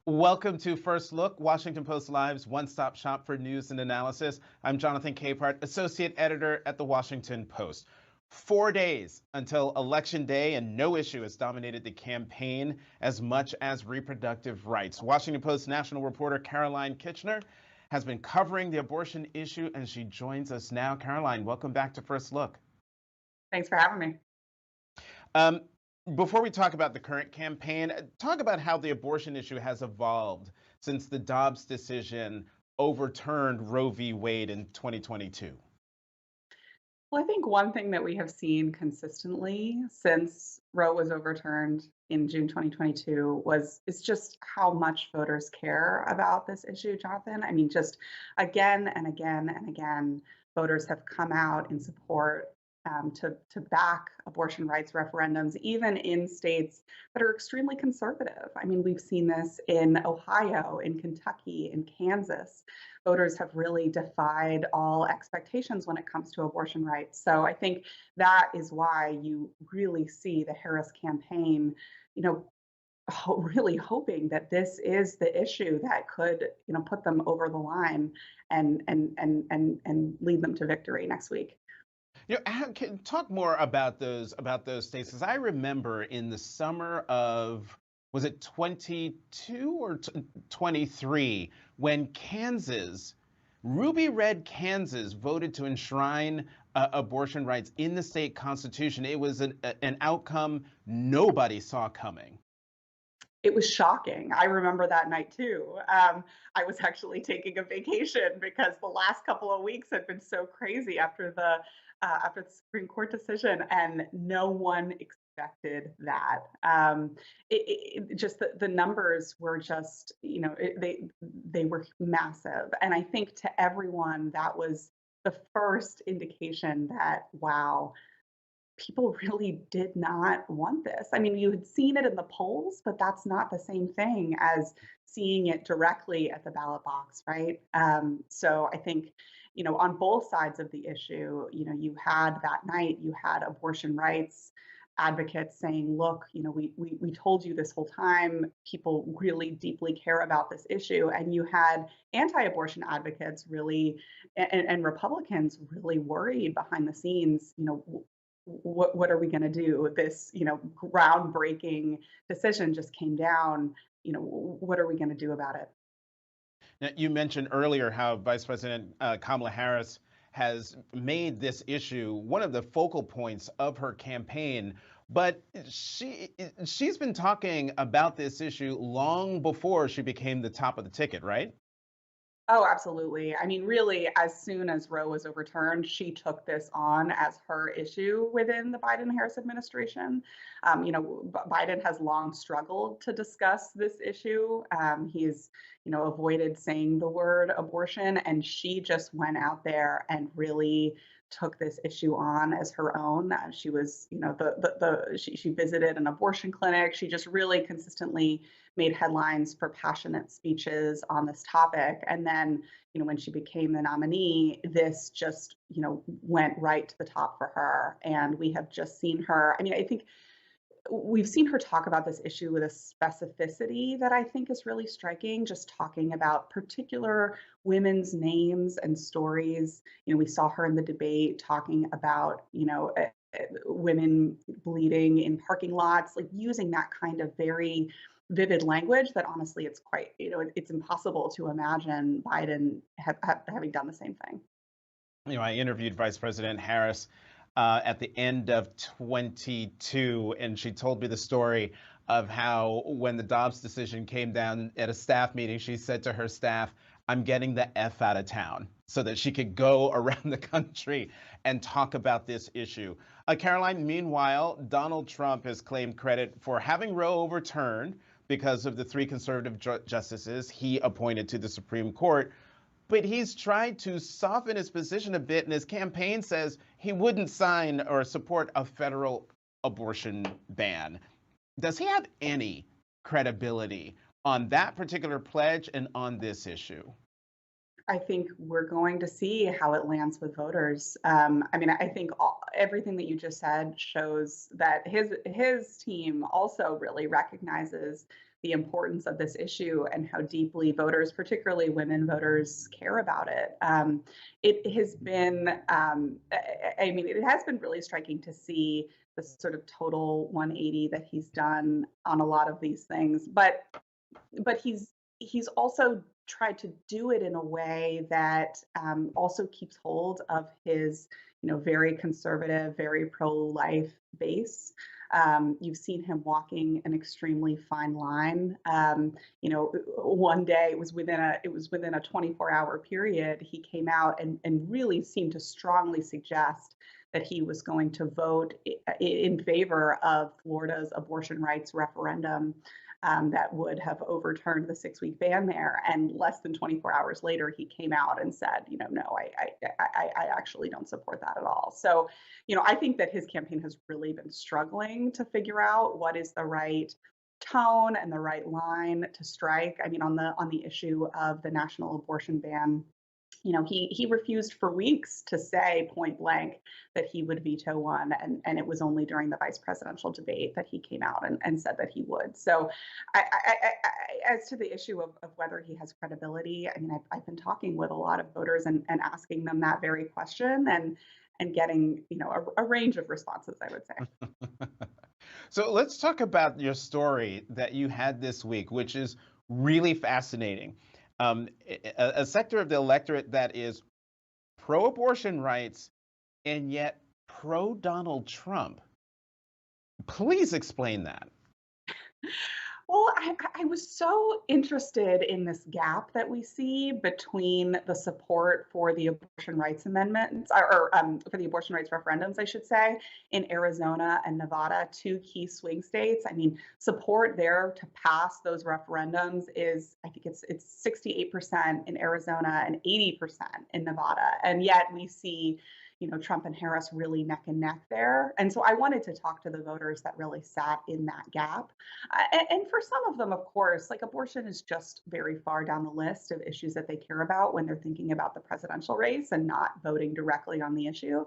Welcome to First Look, Washington Post Live's one-stop shop for news and analysis. I'm Jonathan Capehart, associate editor at the Washington Post. 4 days until Election Day, and no issue has dominated the campaign as much as reproductive rights. Washington Post national reporter Caroline Kitchener has been covering the abortion issue, and she joins us now. Caroline, welcome back to First Look. Thanks for having me. Um, Before we talk about the current campaign, talk about how the abortion issue has evolved since the Dobbs decision overturned Roe v. Wade in 2022. Well, I think one thing that we have seen consistently since Roe was overturned in June 2022 is just how much voters care about this issue, Jonathan. I mean, just again and again and again, voters have come out in support to back abortion rights referendums, even in states that are extremely conservative. I mean, we've seen this in Ohio, in Kentucky, in Kansas. Voters have really defied all expectations when it comes to abortion rights. So I think that is why you really see the Harris campaign, you know, really hoping that this is the issue that could, put them over the line and lead them to victory next week. Can talk more about those states, because I remember in the summer of, was it 22 or 23, when Ruby Red Kansas voted to enshrine abortion rights in the state constitution. It was an outcome nobody saw coming. It was shocking. I remember that night too. I was actually taking a vacation because the last couple of weeks had been so crazy after the Supreme Court decision, and no one expected that. Just the numbers were just, they were massive, and I think to everyone that was the first indication that wow, people really did not want this. I mean, you had seen it in the polls, but that's not the same thing as seeing it directly at the ballot box, right? So I think, on both sides of the issue, you had that night, you had abortion rights advocates saying, look, we told you this whole time, people really deeply care about this issue. And you had anti-abortion advocates really, and Republicans really worried behind the scenes, what are we going to do? This, groundbreaking decision just came down. What are we going to do about it? Now, you mentioned earlier how Vice President Kamala Harris has made this issue one of the focal points of her campaign, but she's been talking about this issue long before she became the top of the ticket, right? Oh, absolutely. I mean, really, as soon as Roe was overturned, she took this on as her issue within the Biden-Harris administration. Biden has long struggled to discuss this issue. He's, avoided saying the word abortion, and she just went out there and really took this issue on as her own. She was, she visited an abortion clinic. She just really consistently made headlines for passionate speeches on this topic. And then, when she became the nominee, this just, went right to the top for her. And we have just seen her. I mean, I think we've seen her talk about this issue with a specificity that I think is really striking, just talking about particular women's names and stories. We saw her in the debate talking about, women bleeding in parking lots, like using that kind of very vivid language that honestly it's quite, it's impossible to imagine Biden having done the same thing. I interviewed Vice President Harris at the end of 22, and she told me the story of how when the Dobbs decision came down at a staff meeting, she said to her staff, "I'm getting the F out of town," so that she could go around the country and talk about this issue. Caroline, meanwhile, Donald Trump has claimed credit for having Roe overturned because of the three conservative justices he appointed to the Supreme Court. But he's tried to soften his position a bit, and his campaign says he wouldn't sign or support a federal abortion ban. Does he have any credibility on that particular pledge and on this issue? I think we're going to see how it lands with voters. I mean, I think everything that you just said shows that his team also really recognizes the importance of this issue and how deeply voters, particularly women voters, care about it. It has been, I mean, it has been really striking to see the sort of total 180 that he's done on a lot of these things. But he's also tried to do it in a way that also keeps hold of his, very conservative, very pro-life base. You've seen him walking an extremely fine line. One day it was within a 24-hour period. He came out and really seemed to strongly suggest that he was going to vote in favor of Florida's abortion rights referendum that would have overturned the 6-week ban there. And less than 24 hours later, he came out and said, no, I actually don't support that at all. So, I think that his campaign has really been struggling to figure out what is the right tone and the right line to strike. I mean, on the issue of the national abortion ban, he refused for weeks to say point blank that he would veto one. And it was only during the vice presidential debate that he came out and said that he would. So as to the issue of whether he has credibility, I mean, I've been talking with a lot of voters and asking them that very question and getting, a range of responses, I would say. So let's talk about your story that you had this week, which is really fascinating. A sector of the electorate that is pro-abortion rights and yet pro-Donald Trump. Please explain that. Well, I was so interested in this gap that we see between the support for the abortion rights amendments, or for the abortion rights referendums, I should say, in Arizona and Nevada, 2 key swing states. I mean, support there to pass those referendums is, I think it's 68% in Arizona and 80% in Nevada. And yet we see Trump and Harris really neck and neck there. And so I wanted to talk to the voters that really sat in that gap. And for some of them, of course, like abortion is just very far down the list of issues that they care about when they're thinking about the presidential race and not voting directly on the issue.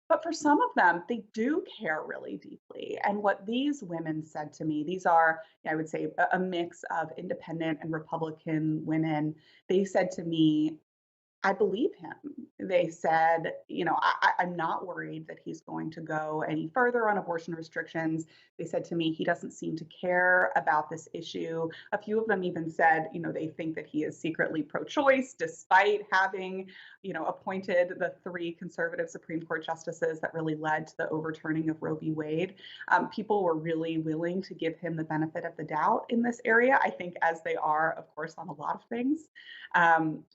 But for some of them, they do care really deeply. And what these women said to me, these are, I would say, a mix of independent and Republican women. They said to me, I believe him. They said, I'm not worried that he's going to go any further on abortion restrictions. They said to me, he doesn't seem to care about this issue. A few of them even said, they think that he is secretly pro-choice, despite having, appointed the 3 conservative Supreme Court justices that really led to the overturning of Roe v. Wade. People were really willing to give him the benefit of the doubt in this area, I think, as they are, of course, on a lot of things.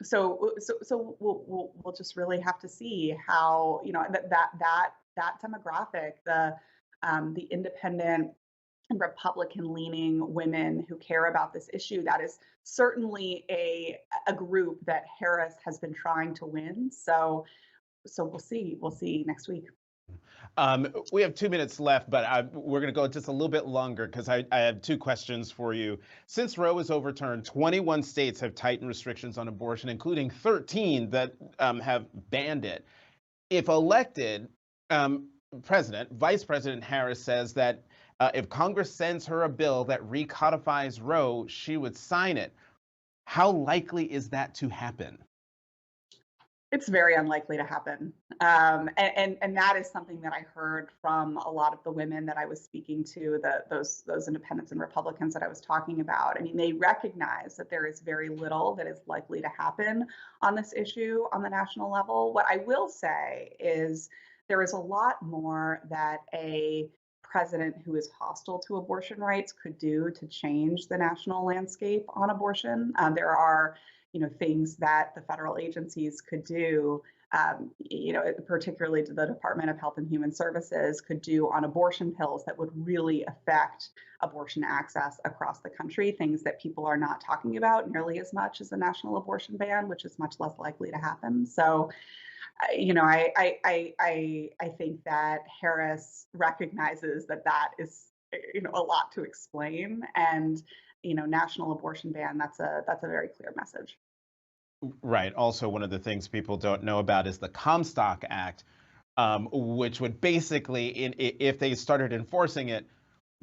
So we'll just really have to see how that demographic, the independent and Republican-leaning women who care about this issue, that is certainly a group that Harris has been trying to win. So we'll see. We'll see next week. We have 2 minutes left, but we're going to go just a little bit longer because I have 2 questions for you. Since Roe was overturned, 21 states have tightened restrictions on abortion, including 13 that have banned it. If elected, Vice President Harris says that if Congress sends her a bill that recodifies Roe, she would sign it. How likely is that to happen? It's very unlikely to happen. And that is something that I heard from a lot of the women that I was speaking to, those independents and Republicans that I was talking about. I mean, they recognize that there is very little that is likely to happen on this issue on the national level. What I will say is there is a lot more that a president who is hostile to abortion rights could do to change the national landscape on abortion. There are things that the federal agencies could do, particularly to the Department of Health and Human Services, could do on abortion pills that would really affect abortion access across the country, things that people are not talking about nearly as much as the national abortion ban, which is much less likely to happen. So, I think that Harris recognizes that is, a lot to explain, and national abortion ban, that's a very clear message. Right. Also, one of the things people don't know about is the Comstock Act, which would basically, if they started enforcing it,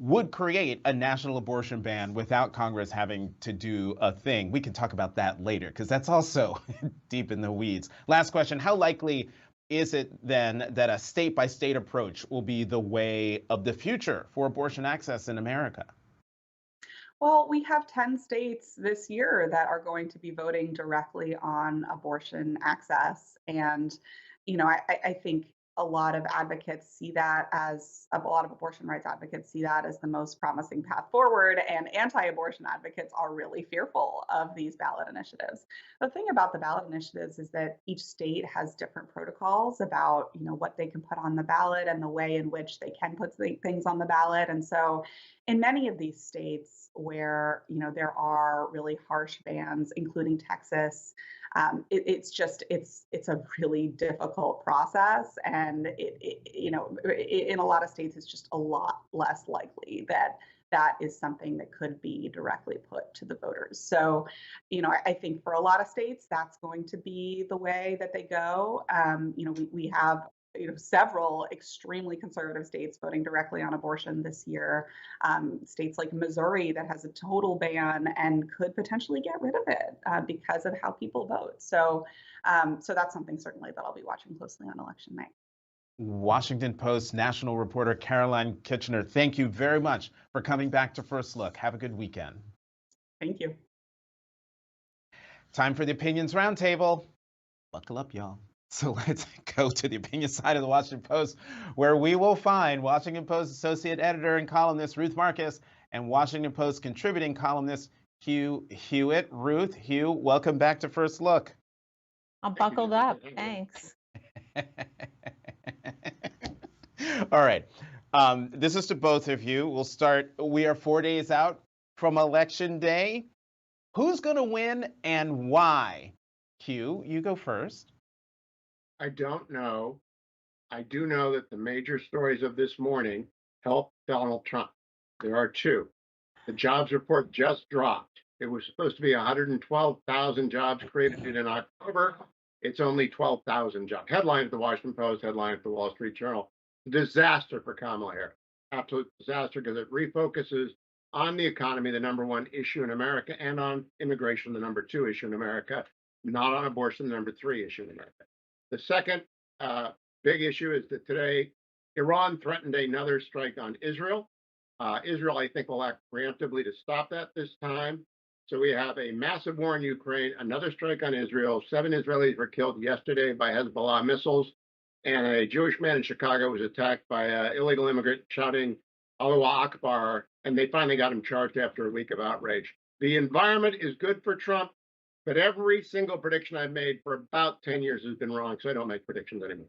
would create a national abortion ban without Congress having to do a thing. We can talk about that later because that's also deep in the weeds. Last question. How likely is it then that a state by state approach will be the way of the future for abortion access in America? Well, we have 10 states this year that are going to be voting directly on abortion access. And, I think a lot of advocates see that as a lot of abortion rights advocates see that as the most promising path forward. And anti abortion advocates are really fearful of these ballot initiatives. The thing about the ballot initiatives is that each state has different protocols about, what they can put on the ballot and the way in which they can put things on the ballot. And so in many of these states where there are really harsh bans, including Texas, it's a really difficult process, and in a lot of states it's just a lot less likely that that is something that could be directly put to the voters. So, I think for a lot of states that's going to be the way that they go. We have several extremely conservative states voting directly on abortion this year. States like Missouri that has a total ban and could potentially get rid of it because of how people vote. So that's something certainly that I'll be watching closely on election night. Washington Post national reporter Caroline Kitchener, thank you very much for coming back to First Look. Have a good weekend. Thank you. Time for the Opinions Roundtable. Buckle up, y'all. So let's go to the opinion side of the Washington Post, where we will find Washington Post associate editor and columnist Ruth Marcus and Washington Post contributing columnist Hugh Hewitt. Ruth, Hugh, welcome back to First Look. I'm buckled up. Thanks. All right. This is to both of you. We'll start. We are 4 days out from Election Day. Who's going to win and why? Hugh, you go first. I don't know. I do know that the major stories of this morning help Donald Trump. There are two. The jobs report just dropped. It was supposed to be 112,000 jobs created in October. It's only 12,000 jobs. Headline at the Washington Post, headline at the Wall Street Journal. Disaster for Kamala Harris. Absolute disaster because it refocuses on the economy, the number one issue in America, and on immigration, the number two issue in America, not on abortion, the number three issue in America. The second big issue is that today Iran threatened another strike on Israel. Israel, I think, will act preemptively to stop that this time. So we have a massive war in Ukraine, another strike on Israel. 7 Israelis were killed yesterday by Hezbollah missiles, and a Jewish man in Chicago was attacked by an illegal immigrant shouting Allahu Akbar, and they finally got him charged after a week of outrage. The environment is good for Trump. But every single prediction I've made for about 10 years has been wrong, so I don't make predictions anymore.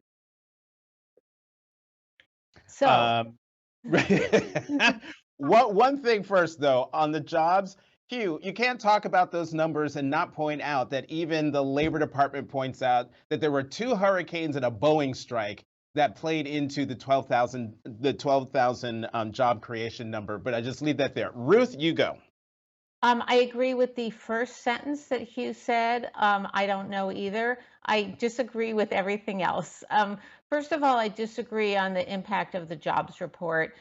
So, one thing first, though, on the jobs, Hugh, you can't talk about those numbers and not point out that even the Labor Department points out that there were 2 hurricanes and a Boeing strike that played into the 12,000 job creation number. But I just leave that there. Ruth, you go. I agree with the first sentence that Hugh said. I don't know either. I disagree with everything else. First of all, I disagree on the impact of the jobs report.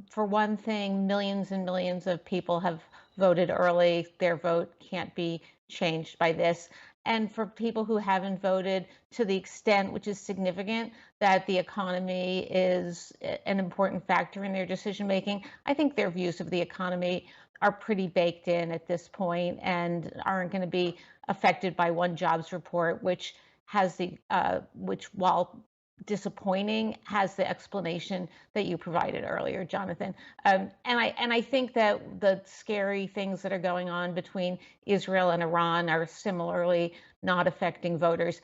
For one thing, millions and millions of people have voted early. Their vote can't be changed by this. And for people who haven't voted, to the extent which is significant that the economy is an important factor in their decision making, I think their views of the economy are pretty baked in at this point and aren't going to be affected by one jobs report, which has which, while disappointing, has the explanation that you provided earlier, Jonathan. And I think that the scary things that are going on between Israel and Iran are similarly not affecting voters.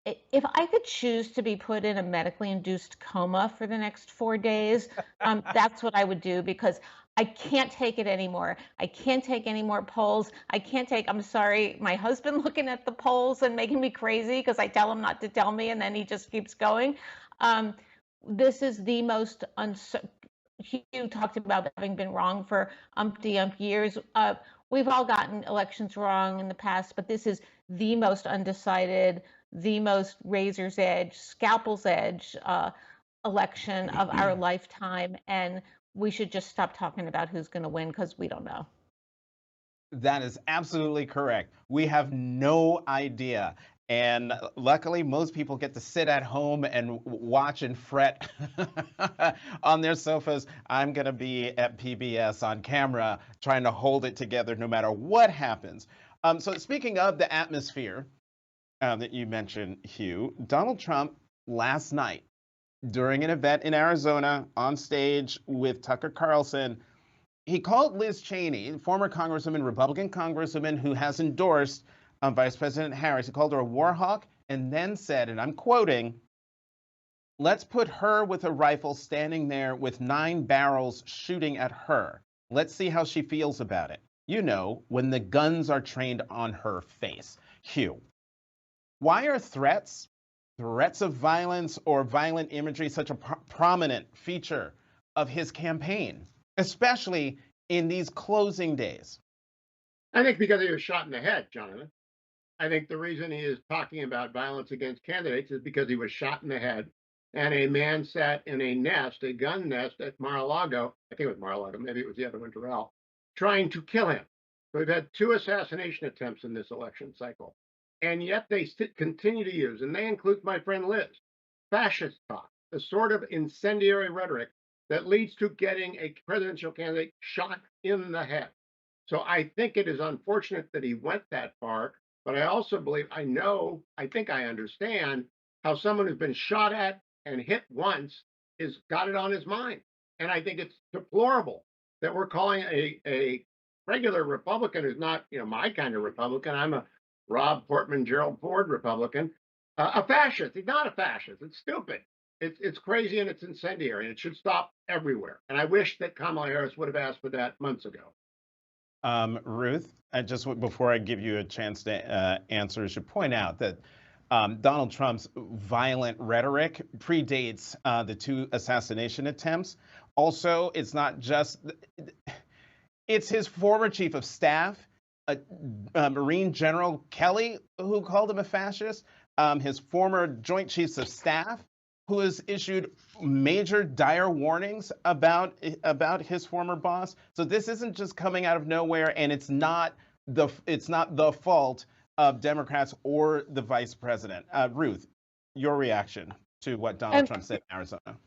If I could choose to be put in a medically induced coma for the next 4 days, that's what I would do, because I can't take it anymore. I can't take any more polls. I'm sorry, my husband looking at the polls and making me crazy because I tell him not to tell me and then he just keeps going. This is the most Hugh talked about having been wrong for umpty years. We've all gotten elections wrong in the past, but this is the most undecided, the most razor's edge, scalpel's edge election of our lifetime. And we should just stop talking about who's going to win because we don't know. That is absolutely correct. We have no idea. And luckily, most people get to sit at home and watch and fret on their sofas. I'm going to be at PBS on camera trying to hold it together no matter what happens. So, speaking of the atmosphere that you mentioned, Hugh, Donald Trump last night during an event in Arizona on stage with Tucker Carlson, he called Liz Cheney, former congresswoman, Republican congresswoman who has endorsed Vice President Harris, he called her a war hawk and then said, and I'm quoting, "Let's put her with a rifle standing there with 9 barrels shooting at her. Let's see how she feels about it. You know, when the guns are trained on her face." Hugh, why are threats of violence or violent imagery such a prominent feature of his campaign, especially in these closing days? I think because he was shot in the head, Jonathan. I think the reason he is talking about violence against candidates is because he was shot in the head and a man sat in a nest, a gun nest at Mar-a-Lago. I think it was Mar-a-Lago, maybe it was the other one, Doral, trying to kill him. So we've had 2 assassination attempts in this election cycle. And yet they continue to use, and they include my friend Liz, fascist talk, the sort of incendiary rhetoric that leads to getting a presidential candidate shot in the head. So I think it is unfortunate that he went that far, but I also believe, I think I understand how someone who's been shot at and hit once is got it on his mind. And I think it's deplorable that we're calling a regular Republican who's not, my kind of Republican. I'm a Rob Portman, Gerald Ford Republican, a fascist. He's not a fascist. It's stupid. It's crazy and it's incendiary, and it should stop everywhere. And I wish that Kamala Harris would have asked for that months ago. Ruth, before I give you a chance to answer, I should point out that Donald Trump's violent rhetoric predates the 2 assassination attempts. Also, it's not just, it's his former chief of staff, Marine General Kelly, who called him a fascist, his former Joint Chiefs of Staff, who has issued major dire warnings about his former boss. So this isn't just coming out of nowhere, and it's not the fault of Democrats or the vice president. Ruth, your reaction to what Donald Trump said in Arizona?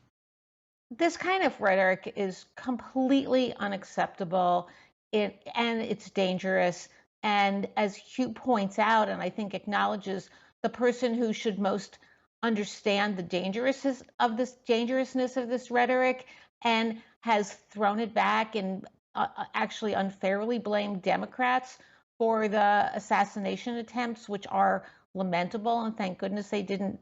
This kind of rhetoric is completely unacceptable, and it's dangerous. And as Hugh points out, and I think acknowledges, the person who should most understand the dangerousness of this rhetoric and has thrown it back and actually unfairly blamed Democrats for the assassination attempts, which are lamentable, and thank goodness they didn't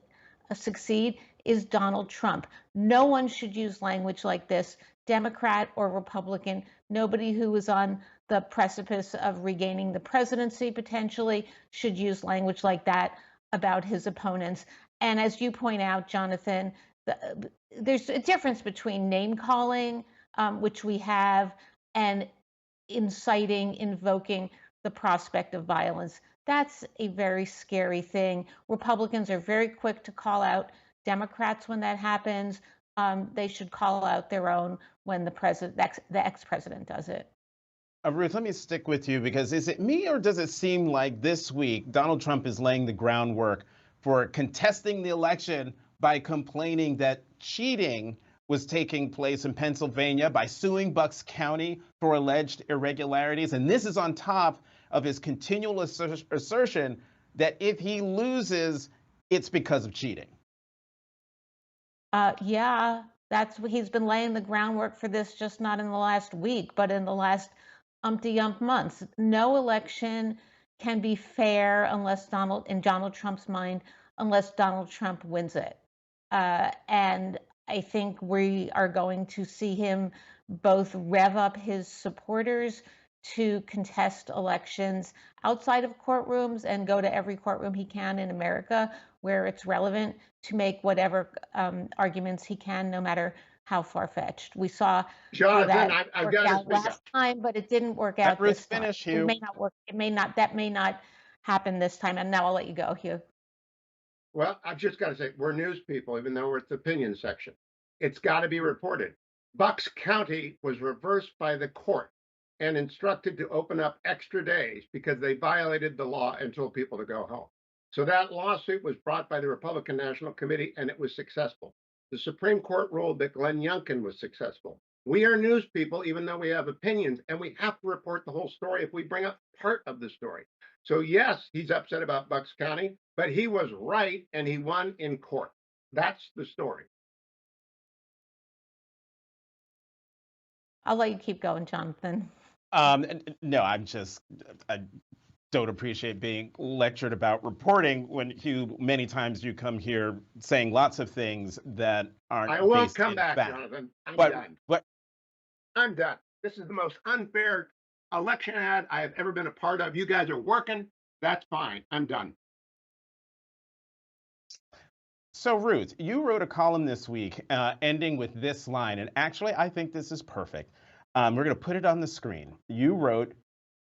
succeed, is Donald Trump. No one should use language like this, Democrat or Republican. Nobody who is on the precipice of regaining the presidency potentially should use language like that about his opponents. And as you point out, Jonathan, there's a difference between name calling, which we have, and inciting, invoking the prospect of violence. That's a very scary thing. Republicans are very quick to call out Democrats when that happens. They should call out their own when the ex-president does it. Ruth, let me stick with you, because is it me, or does it seem like this week Donald Trump is laying the groundwork for contesting the election by complaining that cheating was taking place in Pennsylvania by suing Bucks County for alleged irregularities? And this is on top of his continual assertion that if he loses, it's because of cheating. Yeah, he's been laying the groundwork for this, just not in the last week, but in the last umpty-ump months. No election can be fair in Donald Trump's mind, unless Donald Trump wins it. And I think we are going to see him both rev up his supporters to contest elections outside of courtrooms and go to every courtroom he can in America where it's relevant to make whatever arguments he can, no matter how far-fetched. We saw Jonathan, that I've got to speak last up. time, but it didn't work out Ruth, this time. finish, It Hugh. may not work. That may not happen this time. And now I'll let you go, Hugh. Well, I've just got to say, we're news people, even though we're at the opinion section. It's got to be reported. Bucks County was reversed by the court and instructed to open up extra days because they violated the law and told people to go home. So that lawsuit was brought by the Republican National Committee and it was successful. The Supreme Court ruled that Glenn Youngkin was successful. We are news people, even though we have opinions, and we have to report the whole story if we bring up part of the story. So yes, he's upset about Bucks County, but he was right and he won in court. That's the story. I'll let you keep going, Jonathan. No, I don't appreciate being lectured about reporting when many times you come here saying lots of things that aren't. I won't come in back, fact. Jonathan. I'm But done. but I'm done. This is the most unfair election ad I have ever been a part of. You guys are working. That's fine. I'm done. So Ruth, you wrote a column this week ending with this line, and actually I think this is perfect. We're going to put it on the screen. You wrote,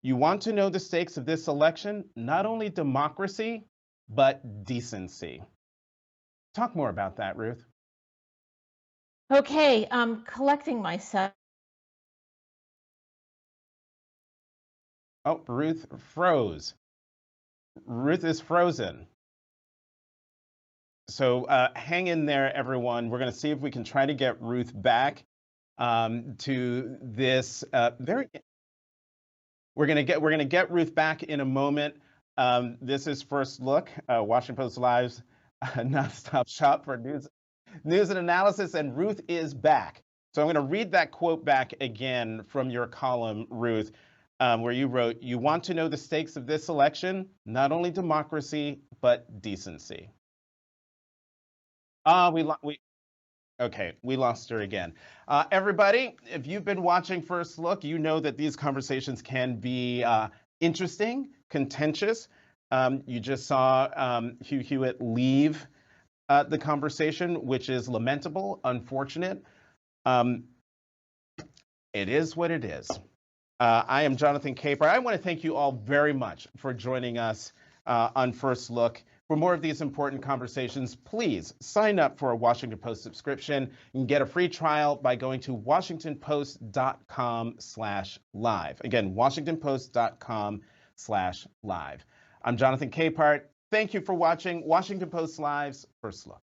"You want to know the stakes of this election? Not only democracy, but decency." Talk more about that, Ruth. Okay, collecting myself. Oh, Ruth froze. Ruth is frozen. So hang in there, everyone. We're going to see if we can try to get Ruth back to this We're going to get Ruth back in a moment. This is First Look, Washington Post Live's nonstop shop for news and analysis, and Ruth is back. So I'm going to read that quote back again from your column, Ruth, where you wrote, "You want to know the stakes of this election? Not only democracy, but decency." We lost her again. Everybody, if you've been watching First Look, you know that these conversations can be interesting, contentious. You just saw Hugh Hewitt leave the conversation, which is lamentable, unfortunate. It is what it is. I am Jonathan Capehart. I want to thank you all very much for joining us on First Look. For more of these important conversations, please sign up for a Washington Post subscription. You can get a free trial by going to washingtonpost.com/live. Again, washingtonpost.com/live. I'm Jonathan Capehart. Thank you for watching Washington Post Live's First Look.